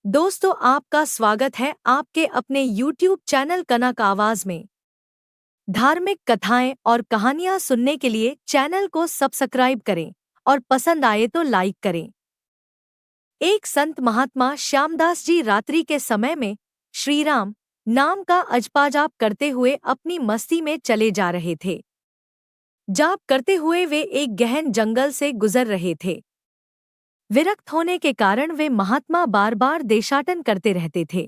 दोस्तों, आपका स्वागत है आपके अपने YouTube चैनल कनक आवाज में। धार्मिक कथाएं और कहानियां सुनने के लिए चैनल को सब्सक्राइब करें और पसंद आए तो लाइक करें। एक संत महात्मा श्यामदास जी रात्रि के समय में श्री राम नाम का अजपा करते हुए अपनी मस्ती में चले जा रहे थे। जाप करते हुए वे एक गहन जंगल से गुजर रहे थे। विरक्त होने के कारण वे महात्मा बार बार देशाटन करते रहते थे।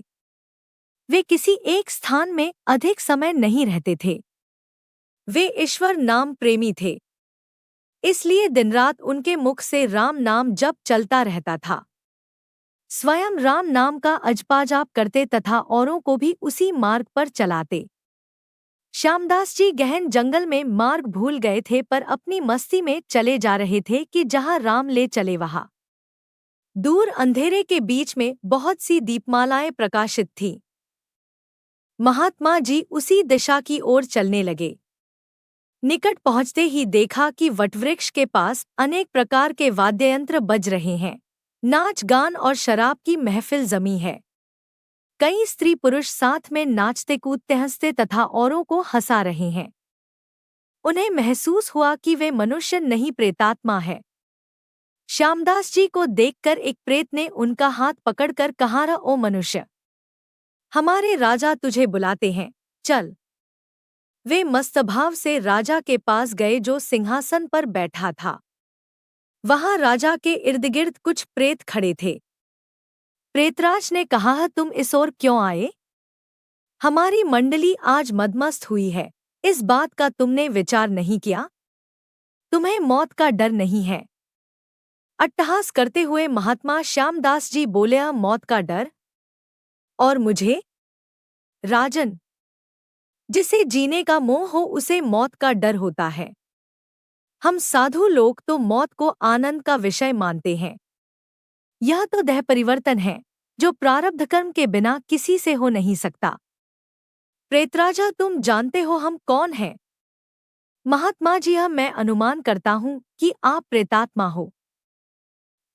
वे किसी एक स्थान में अधिक समय नहीं रहते थे। वे ईश्वर नाम प्रेमी थे, इसलिए दिन रात उनके मुख से राम नाम जप चलता रहता था। स्वयं राम नाम का अजपा जाप करते तथा औरों को भी उसी मार्ग पर चलाते। श्यामदास जी गहन जंगल में मार्ग भूल गए थे, पर अपनी मस्ती में चले जा रहे थे कि जहाँ राम ले चले वहाँ दूर अंधेरे के बीच में बहुत सी दीपमालाएं प्रकाशित थीं। महात्मा जी उसी दिशा की ओर चलने लगे। निकट पहुंचते ही देखा कि वटवृक्ष के पास अनेक प्रकार के वाद्ययंत्र बज रहे हैं। नाच गान और शराब की महफिल जमी है। कई स्त्री पुरुष साथ में नाचते कूदते हंसते तथा औरों को हंसा रहे हैं। उन्हें महसूस हुआ कि वे मनुष्य नहीं प्रेतात्मा है। श्यामदास जी को देखकर एक प्रेत ने उनका हाथ पकड़कर कहा, ओ मनुष्य, हमारे राजा तुझे बुलाते हैं, चल। वे मस्तभाव से राजा के पास गए जो सिंहासन पर बैठा था। वहां राजा के इर्दगिर्द कुछ प्रेत खड़े थे। प्रेतराज ने कहा, तुम इस ओर क्यों आए? हमारी मंडली आज मदमस्त हुई है, इस बात का तुमने विचार नहीं किया? तुम्हें मौत का डर नहीं है? अट्टहास करते हुए महात्मा श्यामदास जी बोले, मौत का डर? और मुझे? राजन, जिसे जीने का मोह हो उसे मौत का डर होता है। हम साधु लोग तो मौत को आनंद का विषय मानते हैं। यह तो देह परिवर्तन है जो प्रारब्ध कर्म के बिना किसी से हो नहीं सकता। प्रेतराजा, तुम जानते हो हम कौन हैं? महात्मा जी, मैं अनुमान करता हूँ कि आप प्रेतात्मा हो।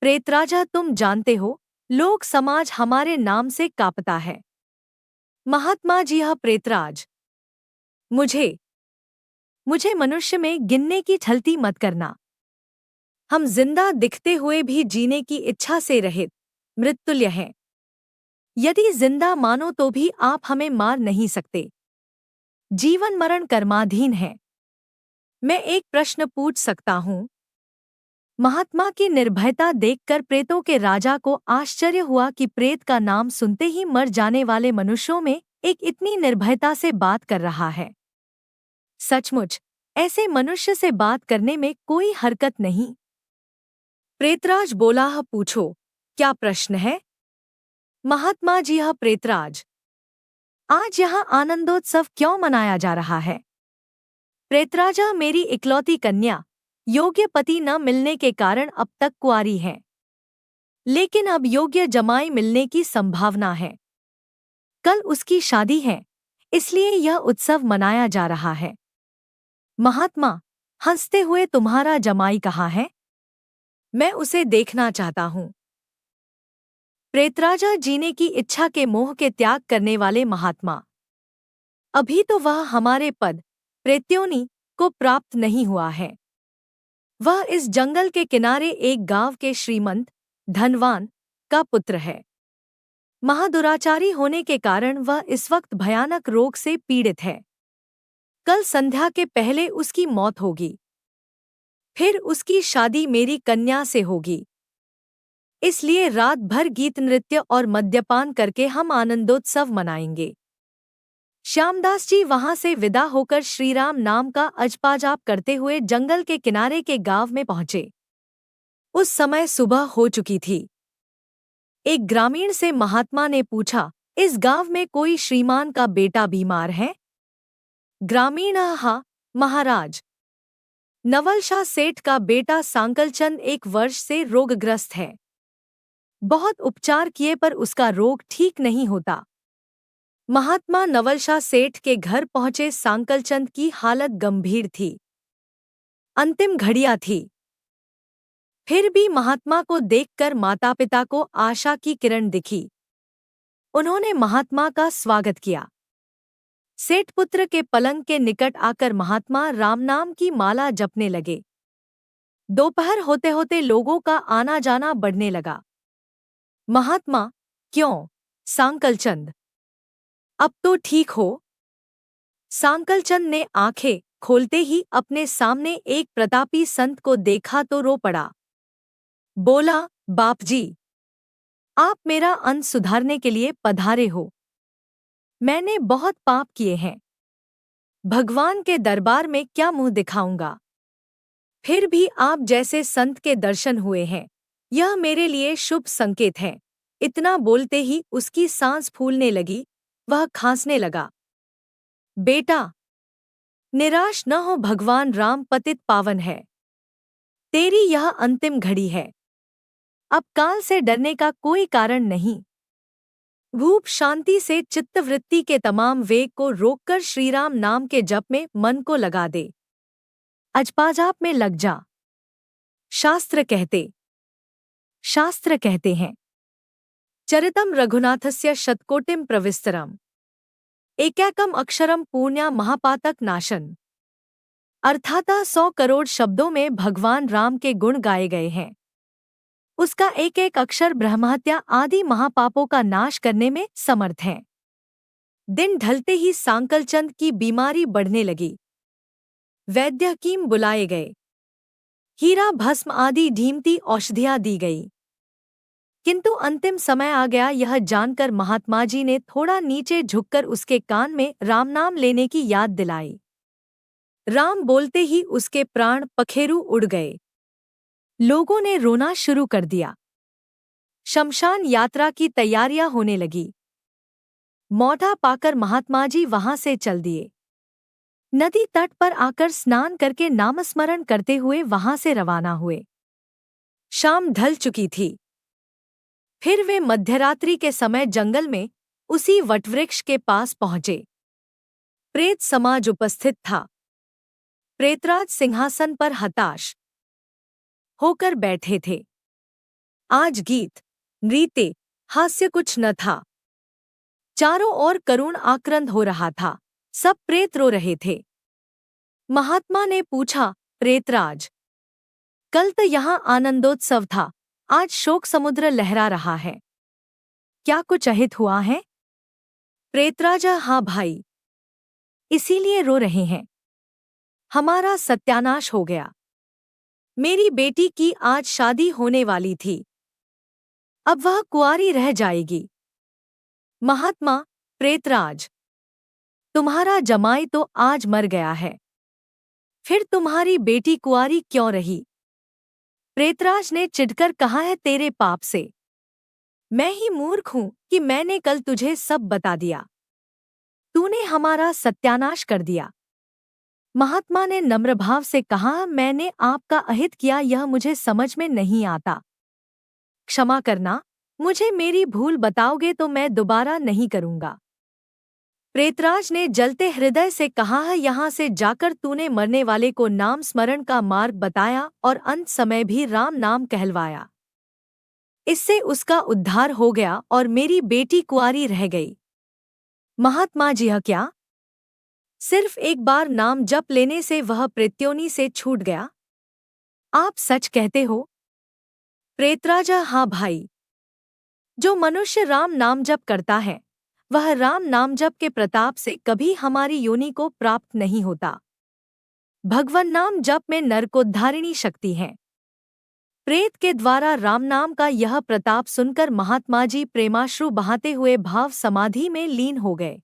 प्रेतराजा, तुम जानते हो लोक समाज हमारे नाम से कांपता है। महात्मा जी, प्रेतराज, मुझे मुझे मनुष्य में गिनने की छलती मत करना। हम जिंदा दिखते हुए भी जीने की इच्छा से रहित मृत्युल्य हैं। यदि जिंदा मानो तो भी आप हमें मार नहीं सकते। जीवन मरण कर्माधीन है। मैं एक प्रश्न पूछ सकता हूँ? महात्मा की निर्भयता देखकर प्रेतों के राजा को आश्चर्य हुआ कि प्रेत का नाम सुनते ही मर जाने वाले मनुष्यों में एक इतनी निर्भयता से बात कर रहा है। सचमुच ऐसे मनुष्य से बात करने में कोई हरकत नहीं। प्रेतराज बोला, पूछो, क्या प्रश्न है? महात्मा जी, प्रेतराज, आज यहाँ आनंदोत्सव क्यों मनाया जा रहा है? प्रेतराजा, मेरी इकलौती कन्या योग्य पति न मिलने के कारण अब तक कुंवारी है, लेकिन अब योग्य जमाई मिलने की संभावना है। कल उसकी शादी है, इसलिए यह उत्सव मनाया जा रहा है। महात्मा, हंसते हुए, तुम्हारा जमाई कहाँ है? मैं उसे देखना चाहता हूँ। प्रेतराजा, जीने की इच्छा के मोह के त्याग करने वाले महात्मा, अभी तो वह हमारे पद प्रेत्योनि को प्राप्त नहीं हुआ है। वह इस जंगल के किनारे एक गांव के श्रीमंत धनवान का पुत्र है। महादुराचारी होने के कारण वह इस वक्त भयानक रोग से पीड़ित है। कल संध्या के पहले उसकी मौत होगी, फिर उसकी शादी मेरी कन्या से होगी। इसलिए रात भर गीत नृत्य और मद्यपान करके हम आनंदोत्सव मनाएंगे। श्यामदास जी वहां से विदा होकर श्रीराम नाम का अजपा जाप करते हुए जंगल के किनारे के गांव में पहुंचे। उस समय सुबह हो चुकी थी। एक ग्रामीण से महात्मा ने पूछा, इस गांव में कोई श्रीमान का बेटा बीमार है? ग्रामीण, हाँ महाराज, नवल शाह सेठ का बेटा सांकलचंद 1 वर्ष से रोगग्रस्त है। बहुत उपचार किए पर उसका रोग ठीक नहीं होता। महात्मा नवल शाह सेठ के घर पहुंचे। सांकलचंद की हालत गंभीर थी, अंतिम घड़ियां थी। फिर भी महात्मा को देखकर माता पिता को आशा की किरण दिखी। उन्होंने महात्मा का स्वागत किया। सेठ पुत्र के पलंग के निकट आकर महात्मा राम नाम की माला जपने लगे। दोपहर होते होते लोगों का आना जाना बढ़ने लगा। महात्मा, क्यों सांकलचंद, अब तो ठीक हो? सांकलचंद ने आंखें खोलते ही अपने सामने एक प्रतापी संत को देखा तो रो पड़ा। बोला, बापजी, आप मेरा अंत सुधारने के लिए पधारे हो। मैंने बहुत पाप किए हैं, भगवान के दरबार में क्या मुंह दिखाऊंगा? फिर भी आप जैसे संत के दर्शन हुए हैं, यह मेरे लिए शुभ संकेत है। इतना बोलते ही उसकी सांस फूलने लगी, वह खांसने लगा। बेटा, निराश न हो, भगवान राम पतित पावन है। तेरी यह अंतिम घड़ी है। अब काल से डरने का कोई कारण नहीं। भूप शांति से चित्तवृत्ति के तमाम वेग को रोककर श्रीराम नाम के जप में मन को लगा दे। अजपाजाप में लग जा। शास्त्र कहते हैं, चरितम रघुनाथस्य शतकोटिम प्रविस्तरम एकैकम अक्षरम पुण्या महापातक नाशन। अर्थातः 100 करोड़ शब्दों में भगवान राम के गुण गाए गए हैं। उसका एक एक अक्षर ब्रह्महत्या आदि महापापों का नाश करने में समर्थ है। दिन ढलते ही सांकलचंद की बीमारी बढ़ने लगी। वैद्य हकीम बुलाए गए। हीरा भस्म आदि ढीमती औषधियां दी गई। किंतु अंतिम समय आ गया, यह जानकर महात्मा जी ने थोड़ा नीचे झुककर उसके कान में राम नाम लेने की याद दिलाई। राम बोलते ही उसके प्राण पखेरु उड़ गए। लोगों ने रोना शुरू कर दिया। शमशान यात्रा की तैयारियां होने लगी। मौढ़ा पाकर महात्मा जी वहां से चल दिए। नदी तट पर आकर स्नान करके नामस्मरण करते हुए वहां से रवाना हुए। शाम ढल चुकी थी। फिर वे मध्यरात्रि के समय जंगल में उसी वटवृक्ष के पास पहुंचे। प्रेत समाज उपस्थित था। प्रेतराज सिंहासन पर हताश होकर बैठे थे। आज गीत, नृत्य, हास्य कुछ न था। चारों ओर करुण आक्रंद हो रहा था। सब प्रेत रो रहे थे। महात्मा ने पूछा, प्रेतराज, कल तो यहाँ आनंदोत्सव था, आज शोक समुद्र लहरा रहा है, क्या कुछ अहित हुआ है? प्रेतराजा, हाँ भाई, इसीलिए रो रहे हैं। हमारा सत्यानाश हो गया। मेरी बेटी की आज शादी होने वाली थी, अब वह कुंवारी रह जाएगी। महात्मा, प्रेतराज, तुम्हारा जमाई तो आज मर गया है, फिर तुम्हारी बेटी कुंवारी क्यों रही? प्रेतराज ने चिढ़कर कहा, है तेरे पाप से। मैं ही मूर्ख हूं कि मैंने कल तुझे सब बता दिया। तूने हमारा सत्यानाश कर दिया। महात्मा ने नम्र भाव से कहा, मैंने आपका अहित किया यह मुझे समझ में नहीं आता। क्षमा करना, मुझे मेरी भूल बताओगे तो मैं दोबारा नहीं करूंगा। प्रेतराज ने जलते हृदय से कहा, है यहाँ से जाकर तूने मरने वाले को नाम स्मरण का मार्ग बताया और अंत समय भी राम नाम कहलवाया। इससे उसका उद्धार हो गया और मेरी बेटी कुंवारी रह गई। महात्मा जी, यह क्या? सिर्फ एक बार नाम जप लेने से वह प्रेत्योनि से छूट गया? आप सच कहते हो? प्रेतराजा, हाँ भाई, जो मनुष्य राम नाम जप करता है वह राम नाम जप के प्रताप से कभी हमारी योनि को प्राप्त नहीं होता। भगवन नाम जप में नरकोद्धारिणी शक्ति है। प्रेत के द्वारा राम नाम का यह प्रताप सुनकर महात्मा जी प्रेमाश्रु बहाते हुए भाव समाधि में लीन हो गए।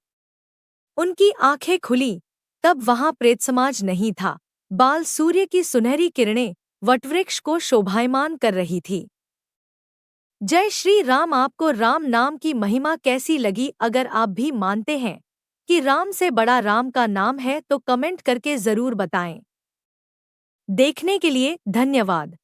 उनकी आंखें खुली, तब वहां प्रेत समाज नहीं था। बाल सूर्य की सुनहरी किरणें वटवृक्ष को शोभायमान कर रही थी। जय श्री राम। आपको राम नाम की महिमा कैसी लगी? अगर आप भी मानते हैं कि राम से बड़ा राम का नाम है तो कमेंट करके जरूर बताएं। देखने के लिए धन्यवाद।